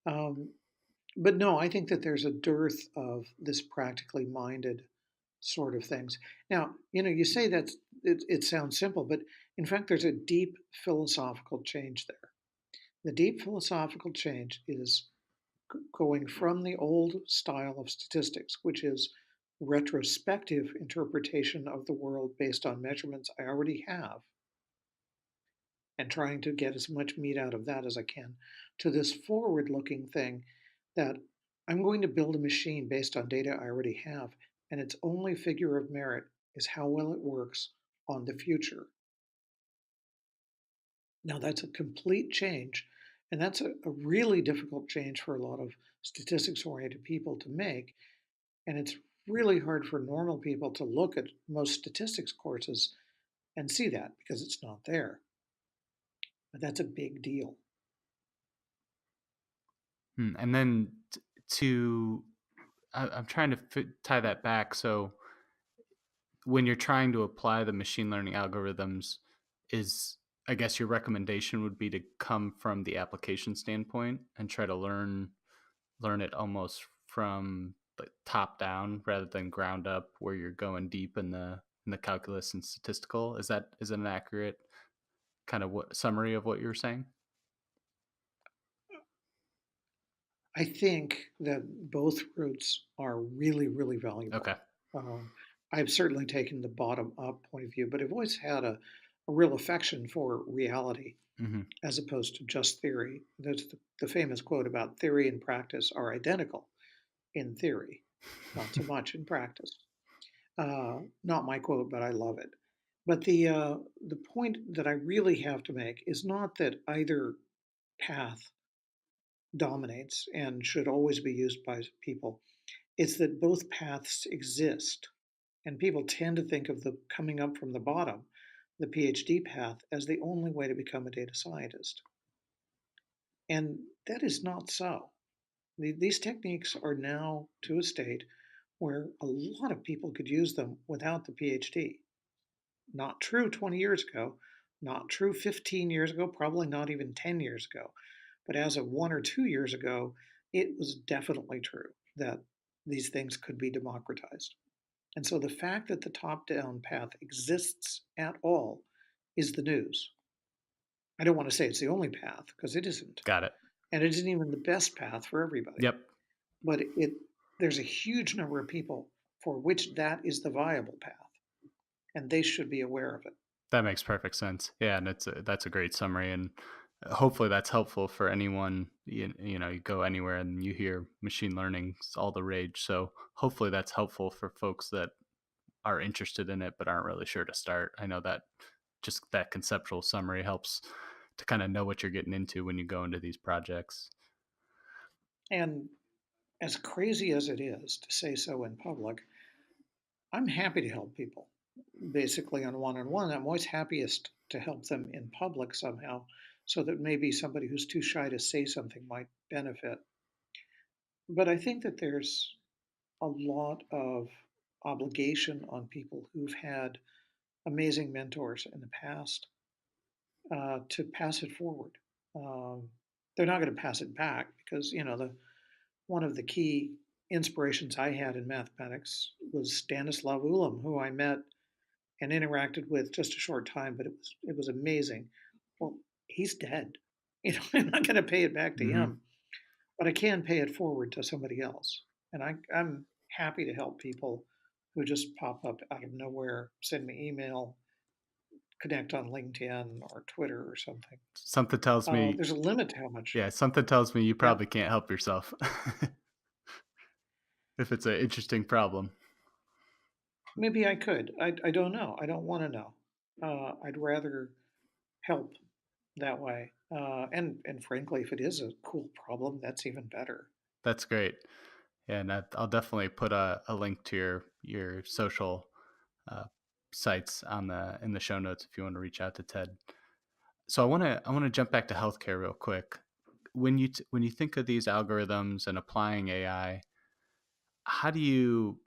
Speaker 2: Um, but no, I think that there's a dearth of this practically minded sort of things. Now, you say that it sounds simple, but in fact, there's a deep philosophical change there. The deep philosophical change is going from the old style of statistics, which is retrospective interpretation of the world based on measurements I already have, and trying to get as much meat out of that as I can, to this forward looking thing that I'm going to build a machine based on data I already have, and its only figure of merit is how well it works on the future. Now, that's a complete change, and that's a really difficult change for a lot of statistics oriented people to make. And it's really hard for normal people to look at most statistics courses and see that because it's not there. But that's a big deal.
Speaker 1: And then to, I'm trying to tie that back. So when you're trying to apply the machine learning algorithms, is I guess your recommendation would be to come from the application standpoint and try to learn it almost from the top down rather than ground up, where you're going deep in the calculus and statistical. Is it an accurate kind of what summary of what you were saying?
Speaker 2: I think that both routes are really, really valuable.
Speaker 1: Okay.
Speaker 2: Um, I've certainly taken the bottom up point of view, but I've always had a real affection for reality
Speaker 1: Hmm.
Speaker 2: as opposed to just theory. There's the famous quote about theory and practice are identical in theory, not so much in practice. Not my quote, but I love it. But the point that I really have to make is not that either path dominates and should always be used by people. It's that both paths exist, and people tend to think of the coming up from the bottom, the PhD path, as the only way to become a data scientist. And that is not so. These techniques are now to a state where a lot of people could use them without the PhD. Not true 20 years ago, not true 15 years ago, probably not even 10 years ago. But as of 1 or 2 years ago, it was definitely true that these things could be democratized. And so the fact that the top down path exists at all is the news. I don't want to say it's the only path because it isn't.
Speaker 1: Got it.
Speaker 2: And it isn't even the best path for everybody.
Speaker 1: Yep.
Speaker 2: But there's a huge number of people for which that is the viable path, and they should be aware of it.
Speaker 1: That makes perfect sense. Yeah, and that's a great summary, and hopefully that's helpful for anyone. You go anywhere and you hear machine learning, it's all the rage. So hopefully that's helpful for folks that are interested in it but aren't really sure to start. I know that just that conceptual summary helps to kind of know what you're getting into when you go into these projects.
Speaker 2: And as crazy as it is to say so in public, I'm happy to help people. Basically, on one, I'm always happiest to help them in public somehow, so that maybe somebody who's too shy to say something might benefit. But I think that there's a lot of obligation on people who've had amazing mentors in the past to pass it forward. Um, they're not going to pass it back because the one of the key inspirations I had in mathematics was Stanislav Ulam, who I met and interacted with just a short time, but it was amazing. Well, he's dead. I'm not going to pay it back to
Speaker 1: Hmm.
Speaker 2: him, but I can pay it forward to somebody else. And I'm happy to help people who just pop up out of nowhere, send me email, connect on LinkedIn or Twitter or something.
Speaker 1: Something tells me,
Speaker 2: There's a limit to how much.
Speaker 1: yeah, something tells me you
Speaker 2: Yeah,
Speaker 1: probably can't help yourself if it's an interesting problem.
Speaker 2: Maybe I could. I don't know. I don't want to know. I'd rather help that way. And frankly, if it is a cool problem, that's even better.
Speaker 1: That's great. Yeah, and I'll definitely put a link to your social uh, sites on the in the show notes if you want to reach out to Ted. So I want to jump back to healthcare real quick. When you think of these algorithms and applying AI, how do you,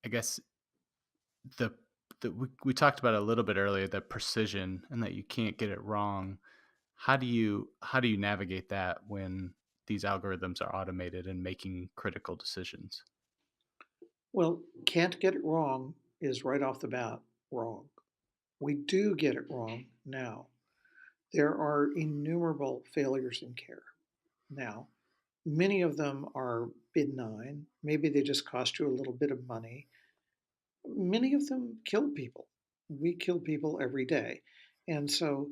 Speaker 1: I guess, the we talked about it a little bit earlier, the precision and that you can't get it wrong. How do you navigate that when these algorithms are automated and making critical decisions?
Speaker 2: Well, can't get it wrong is right off the bat wrong. We do get it wrong now. There are innumerable failures in care now. Many of them are benign. Maybe they just cost you a little bit of money. Many of them kill people. We kill people every day. And so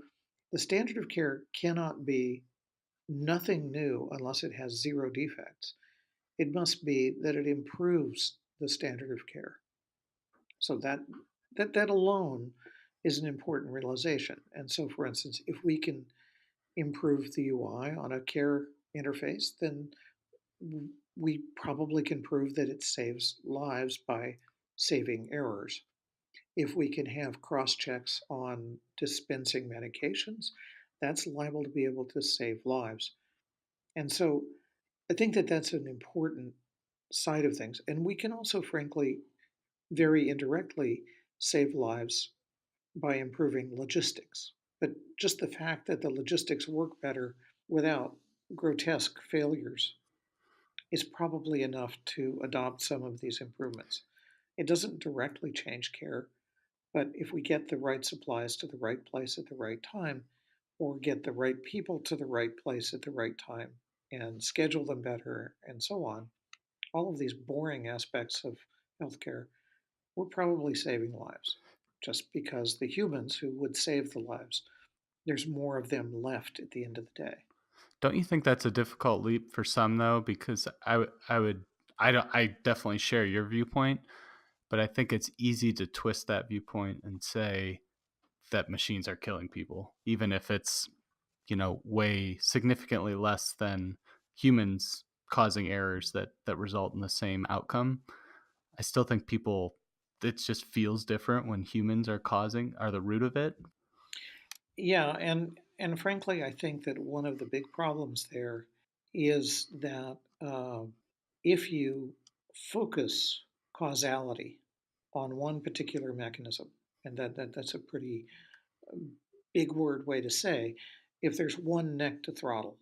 Speaker 2: the standard of care cannot be nothing new unless it has zero defects. It must be that it improves the standard of care. So that alone is an important realization. And so, for instance, if we can improve the UI on a care interface, then we probably can prove that it saves lives by saving errors. If we can have cross checks on dispensing medications, that's liable to be able to save lives. And so I think that that's an important side of things. And we can also, frankly, very indirectly save lives by improving logistics. But just the fact that the logistics work better without grotesque failures is probably enough to adopt some of these improvements. It doesn't directly change care, but if we get the right supplies to the right place at the right time, or get the right people to the right place at the right time, and schedule them better, and so on, all of these boring aspects of healthcare, we're probably saving lives just because the humans who would save the lives, there's more of them left at the end of the day.
Speaker 1: Don't you think that's a difficult leap for some though? Because I would I don't I definitely share your viewpoint, but I think it's easy to twist that viewpoint and say that machines are killing people, even if it's, way significantly less than humans causing errors that result in the same outcome. I still think people it just feels different when humans are the root of it.
Speaker 2: Yeah, and frankly, I think that one of the big problems there is that if you focus causality on one particular mechanism, and that's a pretty big word way to say, if there's one neck to throttle,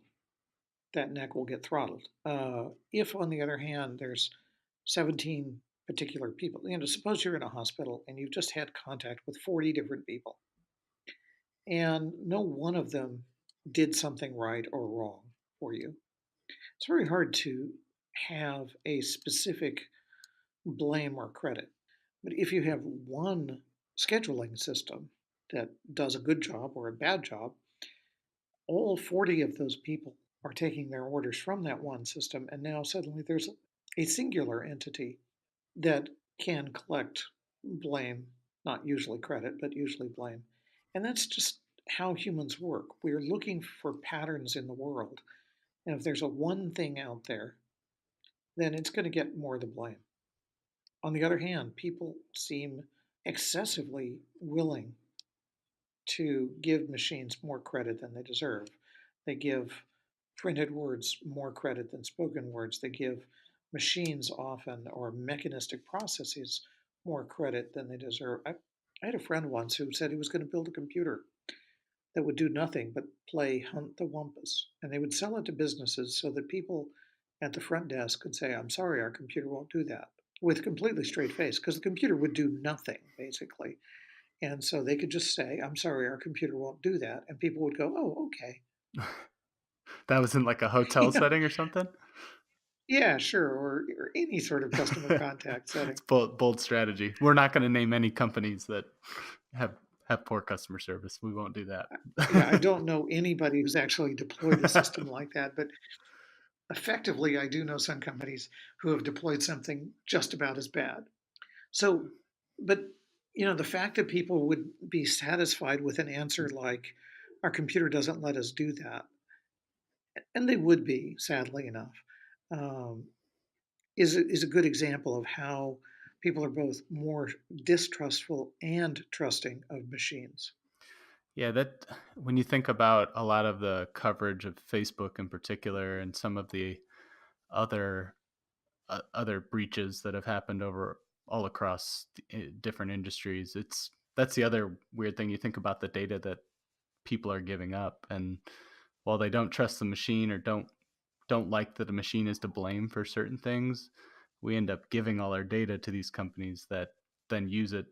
Speaker 2: that neck will get throttled. If, on the other hand, there's 17 particular people, suppose you're in a hospital and you've just had contact with 40 different people, and no one of them did something right or wrong for you. It's very hard to have a specific blame or credit. But if you have one scheduling system that does a good job or a bad job, all 40 of those people are taking their orders from that one system, and now suddenly there's a singular entity that can collect blame, not usually credit, but usually blame. And that's just how humans work. We're looking for patterns in the world. And if there's a one thing out there, then it's going to get more of the blame. On the other hand, people seem excessively willing to give machines more credit than they deserve. They give printed words more credit than spoken words. They give machines often or mechanistic processes more credit than they deserve. I had a friend once who said he was going to build a computer that would do nothing but play Hunt the Wumpus. And they would sell it to businesses so that people at the front desk could say, I'm sorry, our computer won't do that, with a completely straight face, because the computer would do nothing, basically. And so they could just say, I'm sorry, our computer won't do that. And people would go, oh, okay.
Speaker 1: That was in like a hotel
Speaker 2: Yeah,
Speaker 1: setting or something.
Speaker 2: yeah, sure. Or any sort of customer contact
Speaker 1: It's
Speaker 2: setting.
Speaker 1: bold strategy. We're not going to name any companies that have have poor customer service. We won't do
Speaker 2: Yeah, I
Speaker 1: that.
Speaker 2: don't know anybody who's actually deployed a system like that, but effectively, I do know some companies who have deployed something just about as bad. So But, the fact that people would be satisfied with an answer like, "Our computer doesn't let us do that," and they would be, sadly enough, um, is a good example of how people are both more distrustful and trusting of machines.
Speaker 1: Yeah, that when you think about a lot of the coverage of Facebook in particular and some of the other other breaches that have happened over all across different industries, that's the other weird thing. You think about the data that people are giving up, and while they don't trust the machine or don't like that the machine is to blame for certain things, we end up giving all our data to these companies that then use it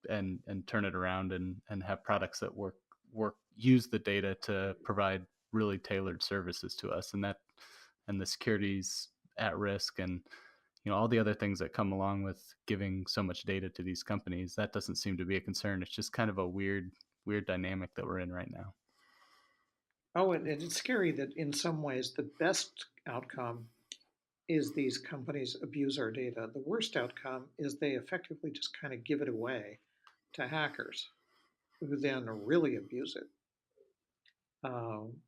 Speaker 1: and turn it around and have products that work use the data to provide really tailored services to us, and the security's at risk, and all the other things that come along with giving so much data to these companies. That doesn't seem to be a concern. It's just kind of a weird dynamic that we're in right now.
Speaker 2: Oh, and it's scary that in some ways the best outcome is these companies abuse our data. The worst outcome is they effectively just kind of give it away to hackers who then really abuse it. Um,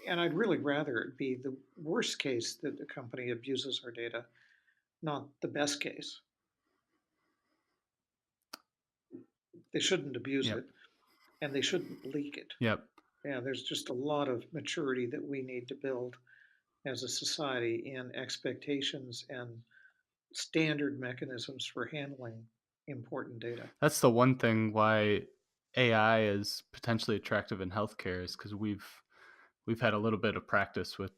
Speaker 2: and I'd really rather it be the worst case that the company abuses our data, not the best case. They shouldn't abuse
Speaker 1: Yep.
Speaker 2: it and they shouldn't leak it.
Speaker 1: Yep.
Speaker 2: And there's just a lot of maturity that we need to build as a society in expectations and standard mechanisms for handling important data.
Speaker 1: That's the one thing why AI is potentially attractive in healthcare, is because we've had a little bit of practice with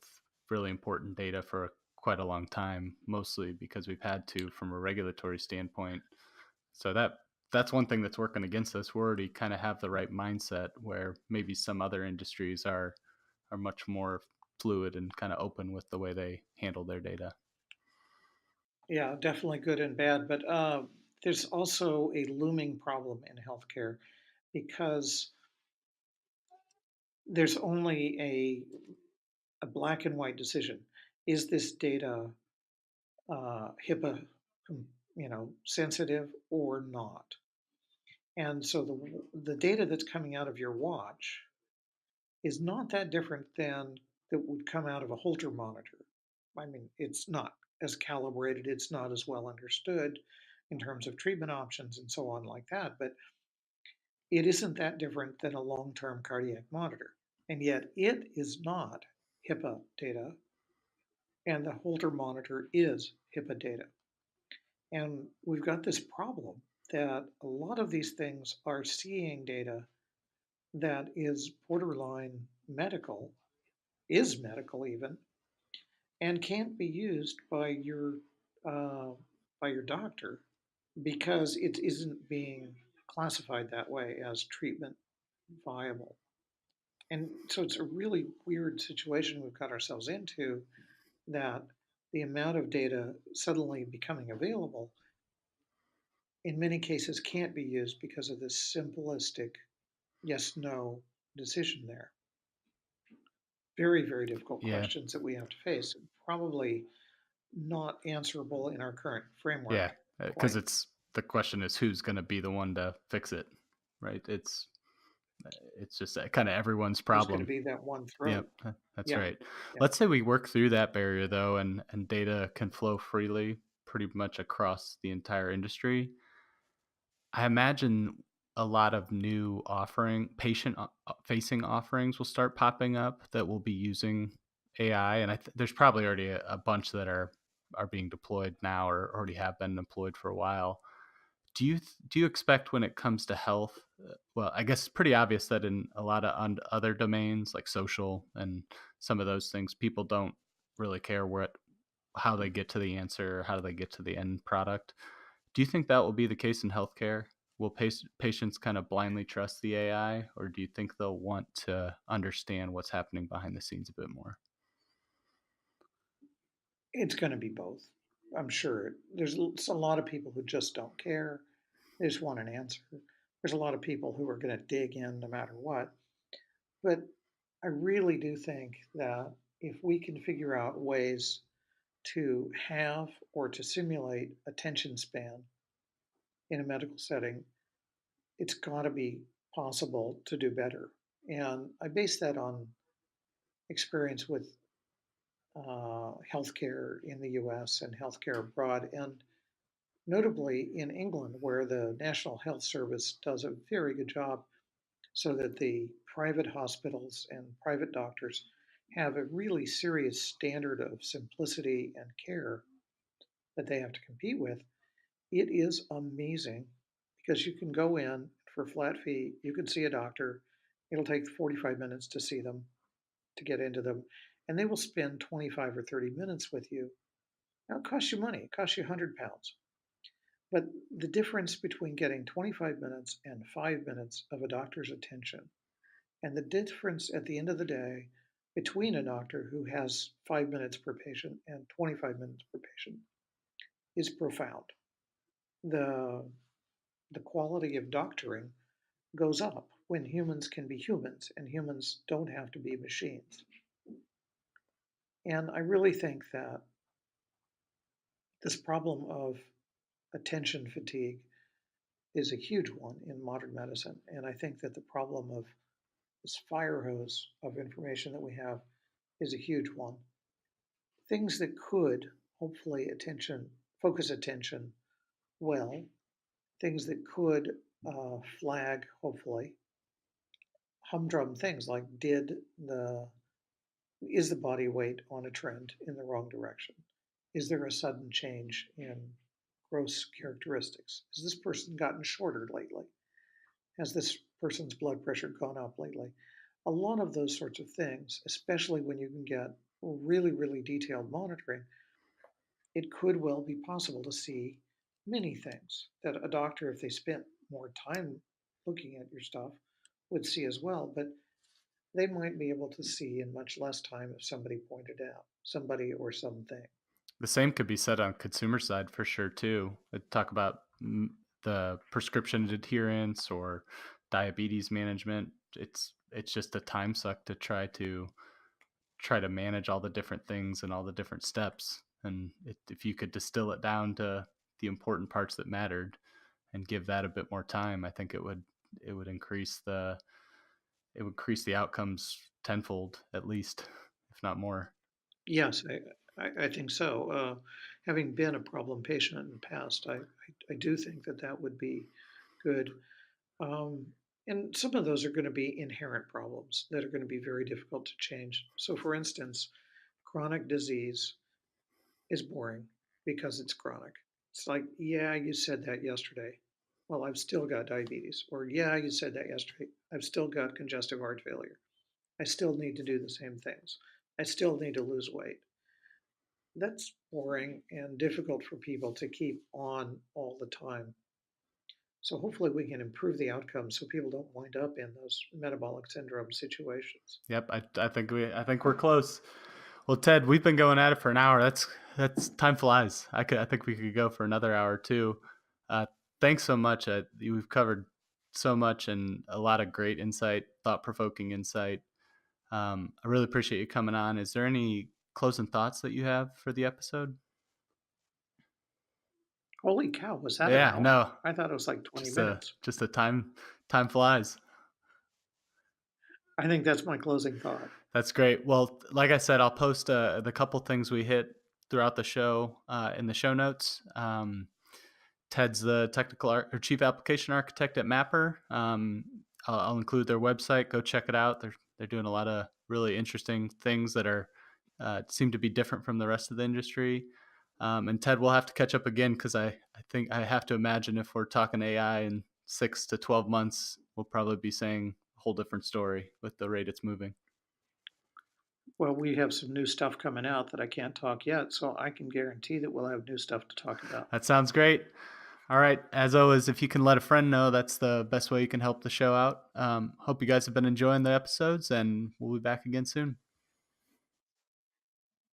Speaker 1: really important data for quite a long time, mostly because we've had to from a regulatory standpoint. So that's one thing that's working against us. We already kind of have the right mindset, where maybe some other industries are much more fluid and kind of open with the way they handle their data.
Speaker 2: Yeah, definitely good and bad, but there's also a looming problem in healthcare because there's only a black and white decision. Is this data HIPAA, sensitive or not? And so the data that's coming out of your watch is not that different than that would come out of a Holter monitor. I mean, it's not as calibrated, it's not as well understood in terms of treatment options and so on like that, but it isn't that different than a long-term cardiac monitor. And yet it is not HIPAA data, and the Holter monitor is HIPAA data. And we've got this problem that a lot of these things are seeing data that is borderline medical, is medical even, and can't be used uh, by your doctor because it isn't being classified that way as treatment viable. And so it's a really weird situation we've got ourselves into, that the amount of data suddenly becoming available in many cases can't be used because of this simplistic yes no decision there. Very, very difficult
Speaker 1: Yeah.
Speaker 2: questions that we have to face. Probably not answerable in our current
Speaker 1: Yeah.
Speaker 2: framework
Speaker 1: Because
Speaker 2: quite.
Speaker 1: it's the question is who's going to be the one to fix it, right? It's just kind of everyone's
Speaker 2: Who's going to
Speaker 1: problem.
Speaker 2: be that one
Speaker 1: Yep,
Speaker 2: throat?
Speaker 1: that's
Speaker 2: Yeah,
Speaker 1: right.
Speaker 2: yeah.
Speaker 1: Let's say we work through that barrier though, and data can flow freely pretty much across the entire industry. I imagine a lot of new patient facing offerings will start popping up that will be using AI, and there's probably already a bunch that are being deployed now or already have been deployed for a while. Do you expect when it comes to health? Well, I guess it's pretty obvious that in a lot of other domains like social and some of those things, people don't really care how they get to the answer or how do they get to the end product. Do you think that will be the case in healthcare? Will patients kind of blindly trust the AI, or do you think they'll want to understand what's happening behind the scenes a bit more?
Speaker 2: It's going to be both. I'm sure. There's a lot of people who just don't care. They just want an answer. There's a lot of people who are going to dig in no matter what. But I really do think that if we can figure out ways to have or to simulate attention span in a medical setting, it's got to be possible to do better. And I base that on experience with healthcare in the US and healthcare abroad, and notably in England, where the National Health Service does a very good job so that the private hospitals and private doctors have a really serious standard of simplicity and care that they have to compete with. It is amazing because you can go in for a flat fee, you can see a doctor, it'll take 45 minutes to see them, to get into them, and they will spend 25 or 30 minutes with you. Now, it costs you money, it costs you £100. But the difference between getting 25 minutes and 5 minutes of a doctor's attention, and the difference at the end of the day between a doctor who has 5 minutes per patient and 25 minutes per patient, is profound. The, the quality of doctoring goes up when humans can be humans and humans don't have to be machines. And I really think that this problem of attention fatigue is a huge one in modern medicine. And I think that the problem of this fire hose of information that we have is a huge one. Things that could hopefully focus attention well, things that could flag, hopefully, humdrum things like is the body weight on a trend in the wrong direction? Is there a sudden change in gross characteristics? Has this person gotten shorter lately? Has this person's blood pressure gone up lately? A lot of those sorts of things, especially when you can get really, really detailed monitoring, it could well be possible to see many things that a doctor, if they spent more time looking at your stuff, would see as well. But they might be able to see in much less time if somebody pointed out, somebody or something.
Speaker 1: The same could be said on consumer side for sure too. Talk about the prescription adherence or diabetes management. It's just a time suck to try to manage all the different things and all the different steps. And if you could distill it down to the important parts that mattered and give that a bit more time, I think it would increase the outcomes tenfold at least, if not more.
Speaker 2: Yes, I think so. Having been a problem patient in the past, I do think that that would be good. Um, and some of those are going to be inherent problems that are going to be very difficult to change. So, for instance, chronic disease is boring because it's chronic. It's like, yeah, you said that yesterday. Well, I've still got diabetes. Or, yeah, you said that yesterday. I've still got congestive heart failure. I still need to do the same things. I still need to lose weight. That's boring and difficult for people to keep on all the time. So hopefully we can improve the outcomes so people don't wind up in those metabolic syndrome situations.
Speaker 1: Yep, I think we're close. Well, Ted, we've been going at it for an hour. That's time flies. I think we could go for another hour too. Uh, Thanks so much. We've covered so much and a lot of great insight, thought provoking insight. I really appreciate you coming on. Is there any closing thoughts that you have for the episode?
Speaker 2: Holy cow, was that an
Speaker 1: Yeah,
Speaker 2: hour?
Speaker 1: no,
Speaker 2: I thought it was like 20 minutes.
Speaker 1: just a time flies.
Speaker 2: I think that's my closing thought.
Speaker 1: That's great. Well, like I said, I'll post the couple things we hit throughout the show in the show notes. Ted's the or chief application architect at MapR. I'll include their website. Go check it out. They're doing a lot of really interesting things that are seem to be different from the rest of the industry. And Ted, we'll have to catch up again because I think I have to imagine if we're talking AI in 6 to 12 months, we'll probably be saying a whole different story with the rate it's moving.
Speaker 2: Well, we have some new stuff coming out that I can't talk yet, so I can guarantee that we'll have new stuff to talk about.
Speaker 1: That sounds great. All right. As always, if you can let a friend know, that's the best way you can help the show out. Hope you guys have been enjoying the episodes, and we'll be back again soon.